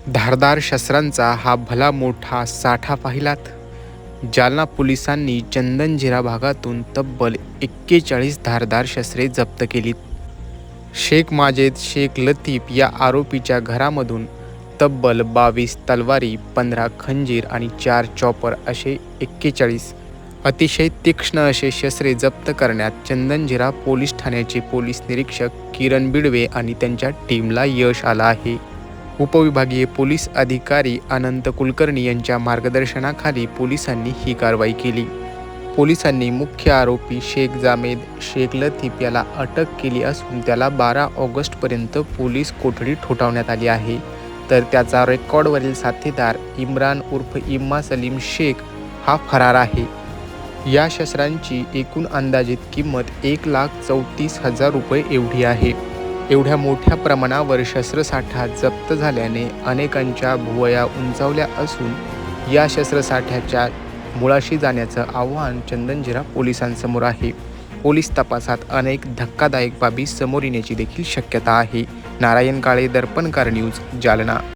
धारदार शस्त्रांचा हा भला मोठा साठा पाहिलात. जालना पोलिसांनी चंदनझिरा भागातून तब्बल 41 धारदार शस्त्रे जप्त केलीत. शेख माजेद शेख लतीफ या आरोपीच्या घरामधून तब्बल 22 तलवारी, 15 खंजीर आणि 4 चॉपर असे 41 अतिशय तीक्ष्ण असे शस्त्रे जप्त करण्यात चंदनझिरा पोलीस ठाण्याचे पोलीस निरीक्षक किरण बिडवे आणि त्यांच्या टीमला यश आलं आहे. उपविभागीय पोलीस अधिकारी अनंत कुलकर्णी यांच्या मार्गदर्शनाखाली पोलिसांनी ही कारवाई केली. पोलिसांनी मुख्य आरोपी शेख जामेद शेख लतीफ याला अटक केली असून त्याला 12 ऑगस्टपर्यंत पोलीस कोठडी ठोठावण्यात आली आहे. तर त्याचा रेकॉर्डवरील साथीदार इम्रान उर्फ इम्मा सलीम शेख हा फरार आहे. या शस्त्रांची एकूण अंदाजित किंमत 1,34,000 रुपये एवढी आहे. एवढ्या मोठ्या प्रमाणावर शस्त्रसाठा जप्त झाल्याने अनेकांच्या भुवया उंचावल्या असून या शस्त्रसाठ्याच्या मुळाशी जाण्याचं आव्हान चंदनझिरा पोलिसांसमोर आहे. पोलीस तपासात अनेक धक्कादायक बाबी समोर येण्याची देखील शक्यता आहे. नारायण काळे, दर्पणकार न्यूज, जालना.